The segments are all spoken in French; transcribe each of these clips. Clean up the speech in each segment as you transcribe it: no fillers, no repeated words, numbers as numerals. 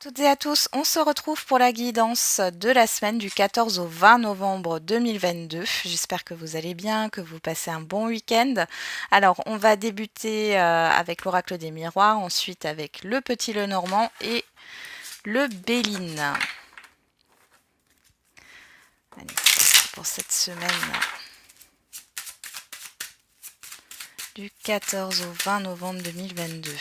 Toutes et à tous, on se retrouve pour la guidance de la semaine du 14 au 20 novembre 2022. J'espère que vous allez bien, que vous passez un bon week-end. Alors, on va débuter avec l'oracle des miroirs, ensuite avec le petit Lenormand et le Béline. Allez, c'est pour cette semaine du 14 au 20 novembre 2022.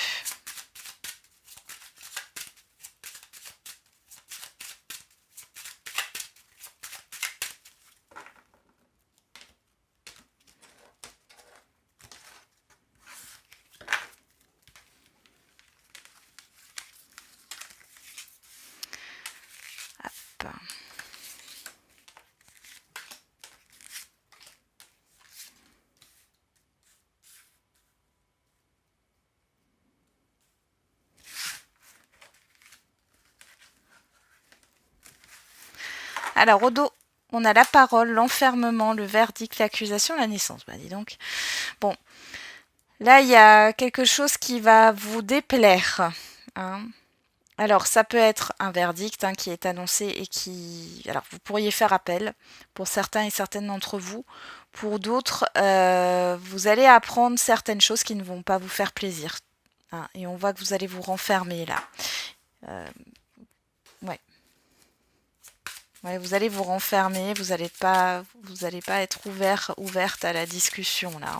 Hop. Alors, au dos, on a la parole, l'enfermement, le verdict, l'accusation, la naissance. Bah, dis donc. Bon, là, il y a quelque chose qui va vous déplaire, hein. Alors, ça peut être un verdict qui est annoncé et qui... Alors, vous pourriez faire appel pour certains et certaines d'entre vous. Pour d'autres, vous allez apprendre certaines choses qui ne vont pas vous faire plaisir, hein. Et on voit que vous allez vous renfermer là. Ouais. Ouais, vous allez vous renfermer, vous allez pas être ouverte à la discussion là.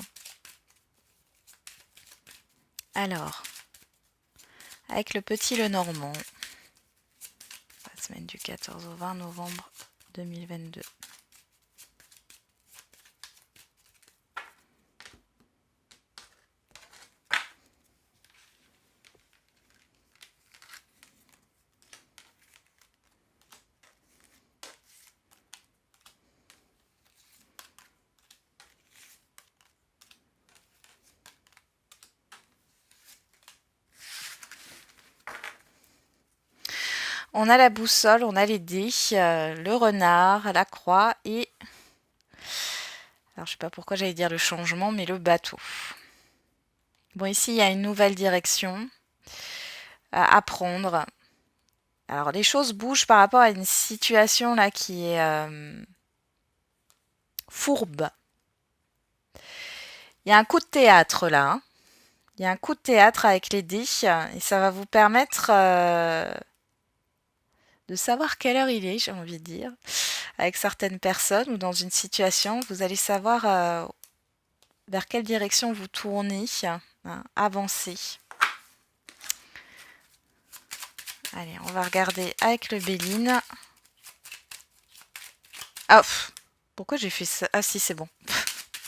Alors, avec le petit Lenormand, la semaine du 14 au 20 novembre 2022. On a la boussole, on a les dés, le renard, la croix et... Alors je sais pas pourquoi j'allais dire le changement, mais le bateau. Bon, ici il y a une nouvelle direction à prendre. Alors les choses bougent par rapport à une situation là qui est fourbe. Il y a un coup de théâtre là, hein. Il y a un coup de théâtre avec les dés et ça va vous permettre de savoir quelle heure il est, j'ai envie de dire. Avec certaines personnes ou dans une situation, vous allez savoir vers quelle direction vous tournez, hein, avancer. Allez, on va regarder avec le Béline. Ah, pourquoi j'ai fait ça? Ah si, c'est bon.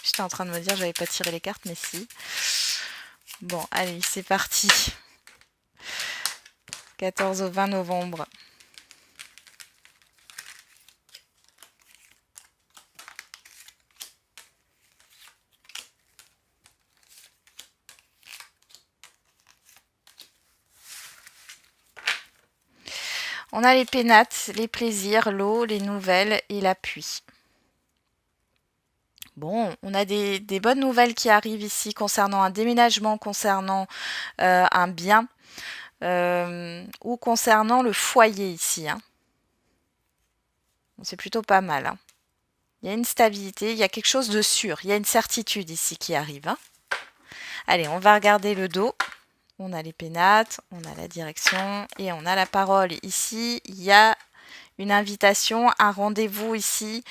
J'étais en train de me dire j'avais pas tiré les cartes, mais si. Bon, allez, c'est parti. 14 au 20 novembre. On a les pénates, les plaisirs, l'eau, les nouvelles et l'appui. Bon, on a des bonnes nouvelles qui arrivent ici concernant un déménagement, concernant un bien ou concernant le foyer ici, hein. C'est plutôt pas mal, hein. Il y a une stabilité, il y a quelque chose de sûr, il y a une certitude ici qui arrive, hein. Allez, on va regarder le dos. On a les pénates, on a la direction et on a la parole. Ici, il y a une invitation, un rendez-vous ici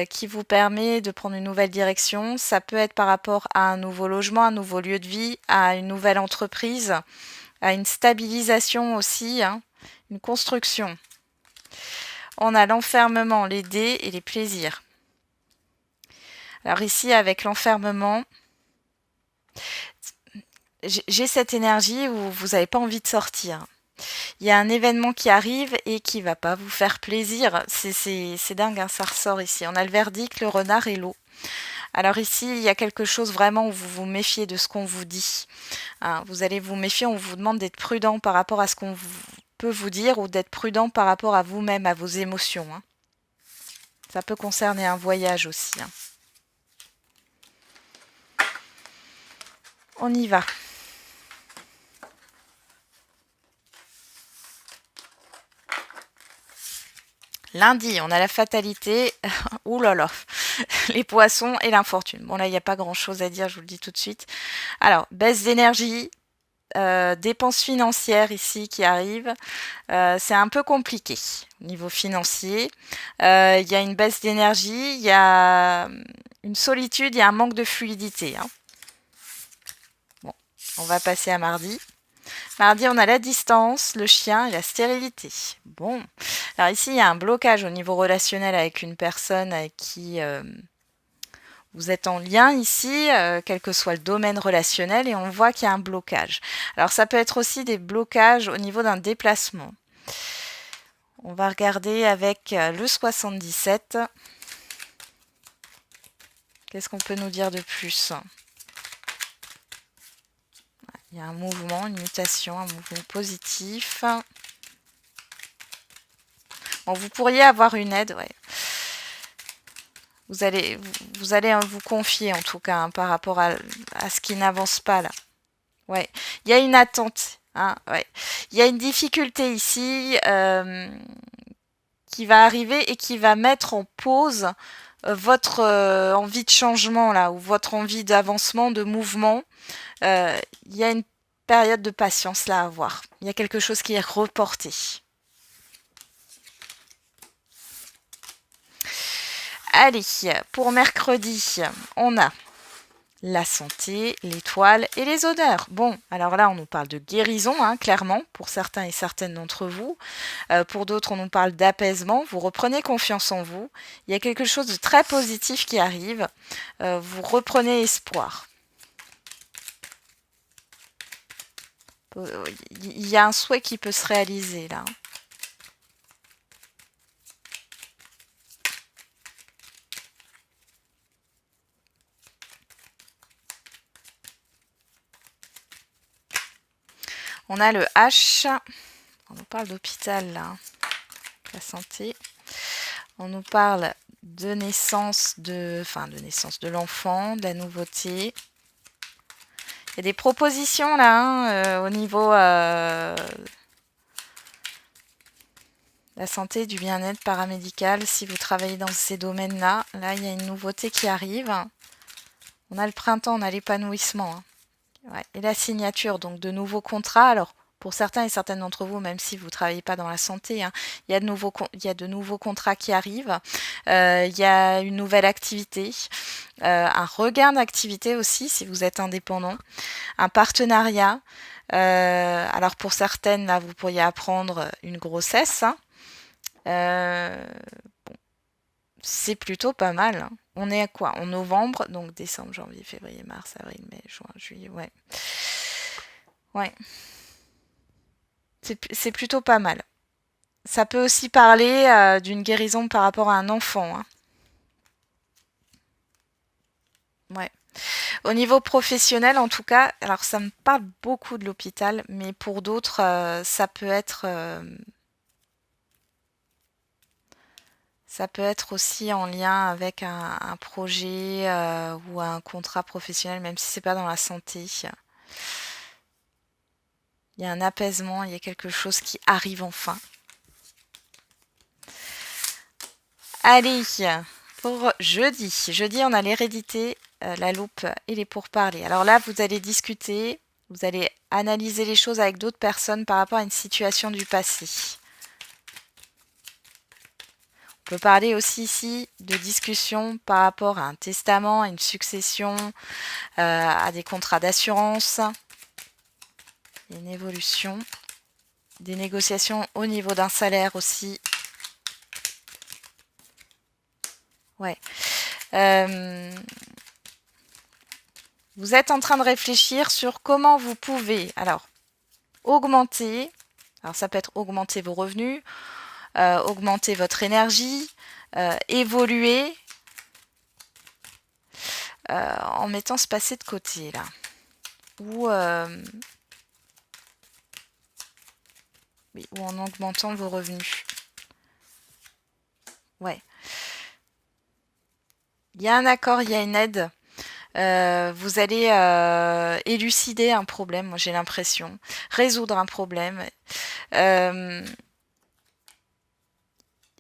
qui vous permet de prendre une nouvelle direction. Ça peut être par rapport à un nouveau logement, un nouveau lieu de vie, à une nouvelle entreprise, à une stabilisation aussi, hein, une construction. On a l'enfermement, les dés et les plaisirs. Alors ici, avec l'enfermement, j'ai cette énergie où vous n'avez pas envie de sortir. Il y a un événement qui arrive et qui va pas vous faire plaisir. C'est dingue, hein, ça ressort ici. On a le verdict, le renard et l'eau. Alors ici, il y a quelque chose vraiment où vous vous méfiez de ce qu'on vous dit, hein. Vous allez vous méfier, on vous demande d'être prudent par rapport à ce qu'on peut vous dire ou d'être prudent par rapport à vous-même, à vos émotions, hein. Ça peut concerner un voyage aussi, hein. On y va. Lundi, on a la fatalité. Ouh là là, les poissons et l'infortune. Bon là, il n'y a pas grand-chose à dire, je vous le dis tout de suite. Alors, baisse d'énergie, dépenses financières ici qui arrivent. C'est un peu compliqué au niveau financier. Il y a une baisse d'énergie, il y a une solitude, il y a un manque de fluidité. Hein. Bon, on va passer à mardi. Mardi, on a la distance, le chien et la stérilité. Bon, alors ici, il y a un blocage au niveau relationnel avec une personne avec qui vous êtes en lien ici, quel que soit le domaine relationnel, et on voit qu'il y a un blocage. Alors ça peut être aussi des blocages au niveau d'un déplacement. On va regarder avec le 77. Qu'est-ce qu'on peut nous dire de plus ? Il y a un mouvement, une mutation, un mouvement positif. Bon, vous pourriez avoir une aide, ouais. Vous allez vous confier en tout cas hein, par rapport à ce qui n'avance pas là. Ouais, il y a une attente. Hein, ouais. Il y a une difficulté ici qui va arriver et qui va mettre en pause votre envie de changement là ou votre envie d'avancement, de mouvement. Il y a une période de patience là à avoir. Il y a quelque chose qui est reporté. Allez, pour mercredi, on a la santé, l'étoile et les odeurs. Bon, alors là, on nous parle de guérison, hein, clairement, pour certains et certaines d'entre vous. Pour d'autres, on nous parle d'apaisement. Vous reprenez confiance en vous. Il y a quelque chose de très positif qui arrive. Vous reprenez espoir. Il y a un souhait qui peut se réaliser là. On a le H. On nous parle d'hôpital là. La santé. On nous parle de naissance de l'enfant, de la nouveauté. Il y a des propositions là hein, au niveau la santé, du bien-être paramédical. Si vous travaillez dans ces domaines-là, là il y a une nouveauté qui arrive. On a le printemps, on a l'épanouissement. Hein. Ouais. Et la signature, donc de nouveaux contrats. Alors pour certains et certaines d'entre vous, même si vous ne travaillez pas dans la santé, hein, il y a de nouveaux contrats qui arrivent. Il y a une nouvelle activité, un regain d'activité aussi si vous êtes indépendant, un partenariat. Alors pour certaines, là, vous pourriez apprendre une grossesse. Hein. Bon, c'est plutôt pas mal. Hein. On est à quoi? En novembre, donc décembre, janvier, février, mars, avril, mai, juin, juillet, ouais. Ouais. C'est plutôt pas mal. Ça peut aussi parler d'une guérison par rapport à un enfant. Hein. Ouais. Au niveau professionnel, en tout cas, alors ça me parle beaucoup de l'hôpital, mais pour d'autres, ça peut être aussi en lien avec un projet ou un contrat professionnel, même si c'est pas dans la santé. Il y a un apaisement, il y a quelque chose qui arrive enfin. Allez, pour jeudi. Jeudi, on a l'hérédité, la loupe et les pourparlers. Alors là, vous allez discuter, vous allez analyser les choses avec d'autres personnes par rapport à une situation du passé. On peut parler aussi ici de discussion par rapport à un testament, à une succession, à des contrats d'assurance, une évolution, des négociations au niveau d'un salaire aussi. Ouais. Vous êtes en train de réfléchir sur comment vous pouvez, alors, augmenter, alors ça peut être augmenter vos revenus, augmenter votre énergie, évoluer, en mettant ce passé de côté, là. Ou en augmentant vos revenus. Ouais. Il y a un accord, il y a une aide. Vous allez élucider un problème, moi j'ai l'impression, résoudre un problème.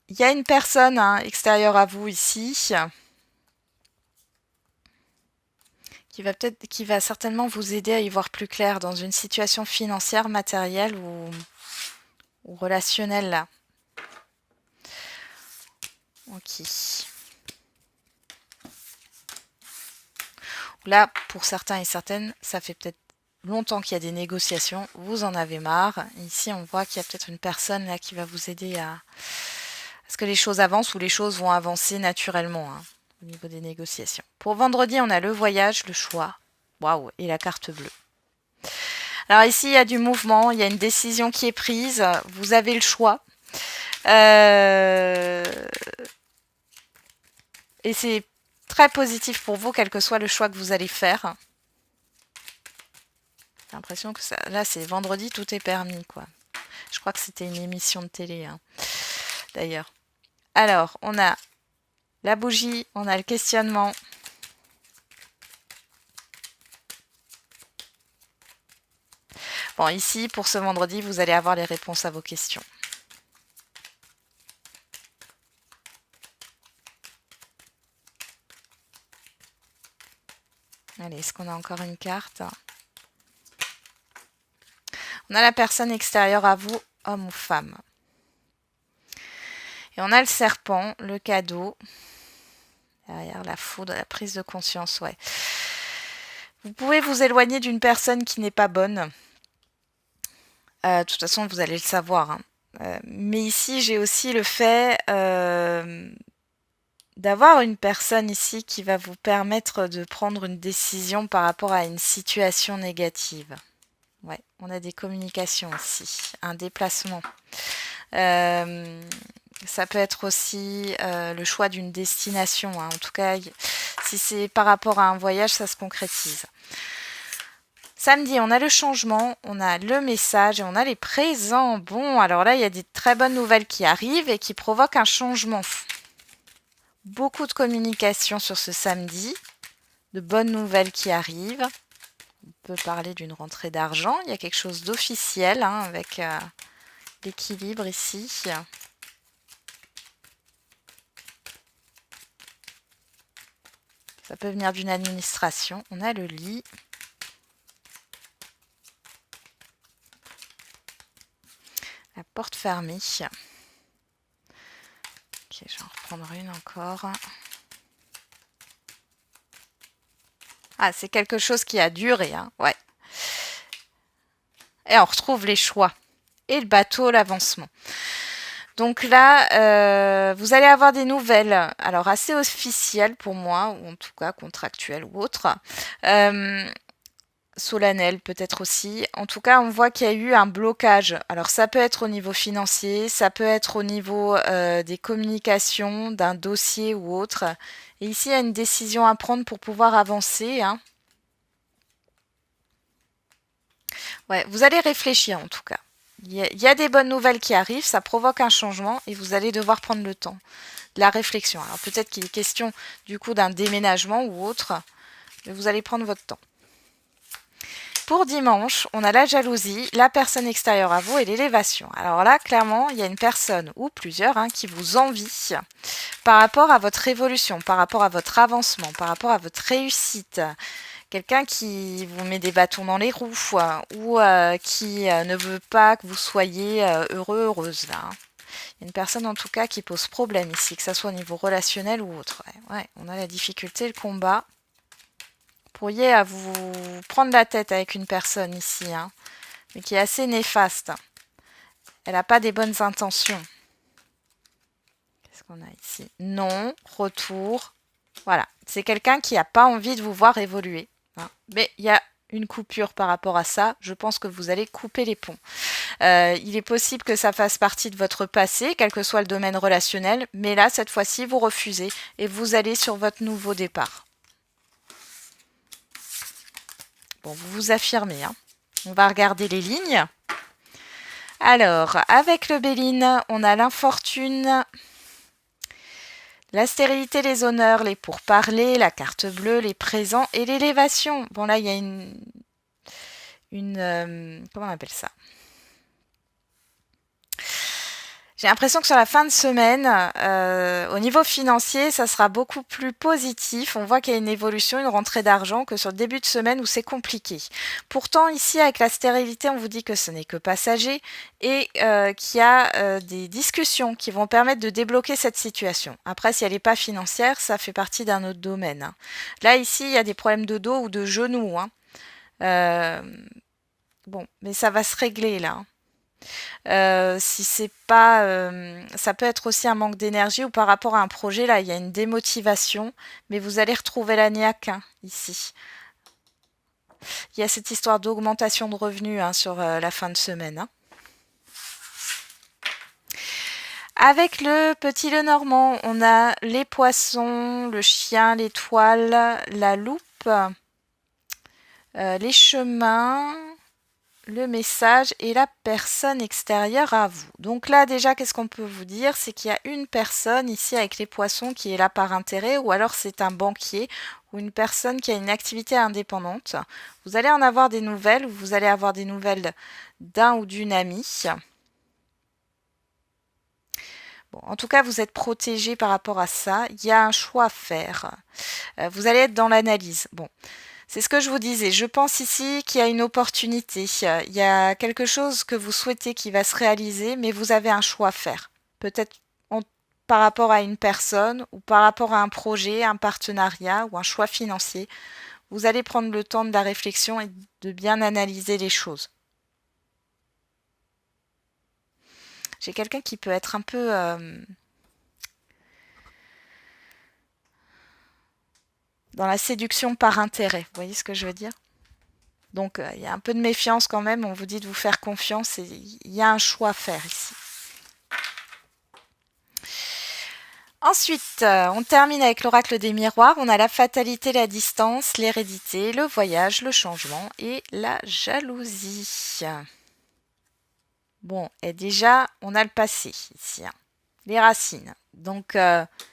il y a une personne extérieure à vous ici qui va certainement vous aider à y voir plus clair dans une situation financière, matérielle ou relationnelle là. Ok. Là, pour certains et certaines, ça fait peut-être longtemps qu'il y a des négociations, vous en avez marre. Ici, on voit qu'il y a peut-être une personne là qui va vous aider à ce que les choses avancent ou les choses vont avancer naturellement au niveau des négociations. Pour vendredi, on a le voyage, le choix, waouh, et la carte bleue. Alors ici, il y a du mouvement, il y a une décision qui est prise, vous avez le choix. Et c'est très positif pour vous, quel que soit le choix que vous allez faire. J'ai l'impression que ça, là, c'est vendredi, tout est permis, quoi. Je crois que c'était une émission de télé, d'ailleurs. Alors, on a la bougie, on a le questionnement. Bon, ici, pour ce vendredi, vous allez avoir les réponses à vos questions. Allez, est-ce qu'on a encore une carte? On a la personne extérieure à vous, homme ou femme. Et on a le serpent, le cadeau. Derrière la foudre, la prise de conscience, ouais. Vous pouvez vous éloigner d'une personne qui n'est pas bonne. De toute façon, vous allez le savoir. Mais ici, j'ai aussi le fait d'avoir une personne ici qui va vous permettre de prendre une décision par rapport à une situation négative. Ouais, on a des communications ici, un déplacement. Ça peut être aussi le choix d'une destination. En tout cas, si c'est par rapport à un voyage, ça se concrétise. Samedi, on a le changement, on a le message et on a les présents. Bon, alors là, il y a des très bonnes nouvelles qui arrivent et qui provoquent un changement. Beaucoup de communication sur ce samedi, de bonnes nouvelles qui arrivent. On peut parler d'une rentrée d'argent. Il y a quelque chose d'officiel avec l'équilibre ici. Ça peut venir d'une administration. On a le lit. La porte fermée. Ok, je vais en reprendre une encore. Ah, c'est quelque chose qui a duré, ouais. Et on retrouve les choix. Et le bateau, l'avancement. Donc là, vous allez avoir des nouvelles, alors assez officielles pour moi, ou en tout cas contractuelles ou autres. Solennelles peut-être aussi. En tout cas, on voit qu'il y a eu un blocage. Alors ça peut être au niveau financier, ça peut être au niveau des communications, d'un dossier ou autre. Et ici, il y a une décision à prendre pour pouvoir avancer. Ouais, vous allez réfléchir en tout cas. Il y a des bonnes nouvelles qui arrivent, ça provoque un changement et vous allez devoir prendre le temps de la réflexion. Alors peut-être qu'il est question du coup d'un déménagement ou autre, mais vous allez prendre votre temps. Pour dimanche, on a la jalousie, la personne extérieure à vous et l'élévation. Alors là, clairement, il y a une personne ou plusieurs qui vous envient par rapport à votre évolution, par rapport à votre avancement, par rapport à votre réussite. Quelqu'un qui vous met des bâtons dans les roues ou qui ne veut pas que vous soyez heureux, heureuse. Là. Il y a une personne en tout cas qui pose problème ici, que ce soit au niveau relationnel ou autre. Ouais, on a la difficulté, le combat. Vous pourriez à vous prendre la tête avec une personne ici, mais qui est assez néfaste. Elle n'a pas des bonnes intentions. Qu'est-ce qu'on a ici? Non, retour. Voilà, c'est quelqu'un qui n'a pas envie de vous voir évoluer. Mais il y a une coupure par rapport à ça. Je pense que vous allez couper les ponts. Il est possible que ça fasse partie de votre passé, quel que soit le domaine relationnel. Mais là, cette fois-ci, vous refusez et vous allez sur votre nouveau départ. Bon, vous vous affirmez. On va regarder les lignes. Alors, avec le Béline, on a l'infortune, la stérilité, les honneurs, les pourparlers, la carte bleue, les présents et l'élévation. Bon, là, il y a une comment on appelle ça? J'ai l'impression que sur la fin de semaine, au niveau financier, ça sera beaucoup plus positif. On voit qu'il y a une évolution, une rentrée d'argent, que sur le début de semaine où c'est compliqué. Pourtant, ici, avec la stérilité, on vous dit que ce n'est que passager et qu'il y a des discussions qui vont permettre de débloquer cette situation. Après, si elle n'est pas financière, ça fait partie d'un autre domaine, hein. Là, ici, il y a des problèmes de dos ou de genoux, hein. Euh, bon, mais ça va se régler là, hein. Si c'est pas, ça peut être aussi un manque d'énergie ou par rapport à un projet, là, il y a une démotivation, mais vous allez retrouver la niaque, hein, ici. Il y a cette histoire d'augmentation de revenus, hein, sur la fin de semaine, hein. Avec le petit Lenormand, on a les poissons, le chien, l'étoile, la loupe, les chemins, le message et la personne extérieure à vous. Donc là déjà, qu'est-ce qu'on peut vous dire? C'est qu'il y a une personne ici avec les poissons qui est là par intérêt, ou alors c'est un banquier ou une personne qui a une activité indépendante. Vous allez en avoir des nouvelles, ou vous allez avoir des nouvelles d'un ou d'une amie. Bon, en tout cas, vous êtes protégé par rapport à ça. Il y a un choix à faire. Vous allez être dans l'analyse. Bon, c'est ce que je vous disais. Je pense ici qu'il y a une opportunité. Il y a quelque chose que vous souhaitez qui va se réaliser, mais vous avez un choix à faire. Peut-être par rapport à une personne ou par rapport à un projet, un partenariat ou un choix financier. Vous allez prendre le temps de la réflexion et de bien analyser les choses. J'ai quelqu'un qui peut être un peu dans la séduction par intérêt. Vous voyez ce que je veux dire? Donc, il y a un peu de méfiance quand même. On vous dit de vous faire confiance et il y a un choix à faire ici. Ensuite, on termine avec l'oracle des miroirs. On a la fatalité, la distance, l'hérédité, le voyage, le changement et la jalousie. Bon, et déjà, on a le passé ici, hein. Les racines. Donc,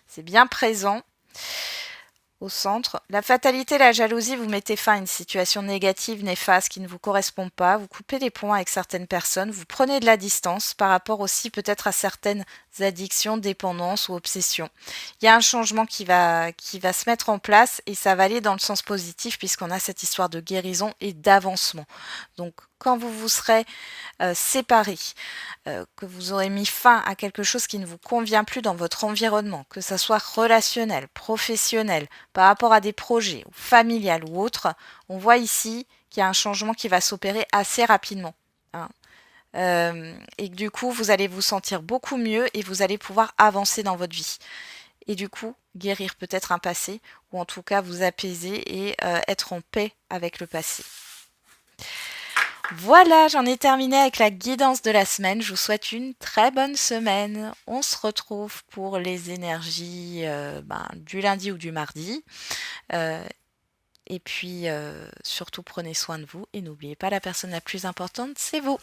c'est bien présent au centre. La fatalité, la jalousie, vous mettez fin à une situation négative, néfaste, qui ne vous correspond pas. Vous coupez les ponts avec certaines personnes. Vous prenez de la distance par rapport aussi peut-être à certaines addictions, dépendances ou obsessions. Il y a un changement qui va se mettre en place et ça va aller dans le sens positif puisqu'on a cette histoire de guérison et d'avancement. Donc, quand vous vous serez séparés, que vous aurez mis fin à quelque chose qui ne vous convient plus dans votre environnement, que ce soit relationnel, professionnel, par rapport à des projets, ou familial ou autre, on voit ici qu'il y a un changement qui va s'opérer assez rapidement, hein. Et que du coup, vous allez vous sentir beaucoup mieux et vous allez pouvoir avancer dans votre vie. Et du coup, guérir peut-être un passé, ou en tout cas vous apaiser et être en paix avec le passé. Voilà, j'en ai terminé avec la guidance de la semaine. Je vous souhaite une très bonne semaine. On se retrouve pour les énergies du lundi ou du mardi. Et puis, surtout, prenez soin de vous et n'oubliez pas, la personne la plus importante, c'est vous.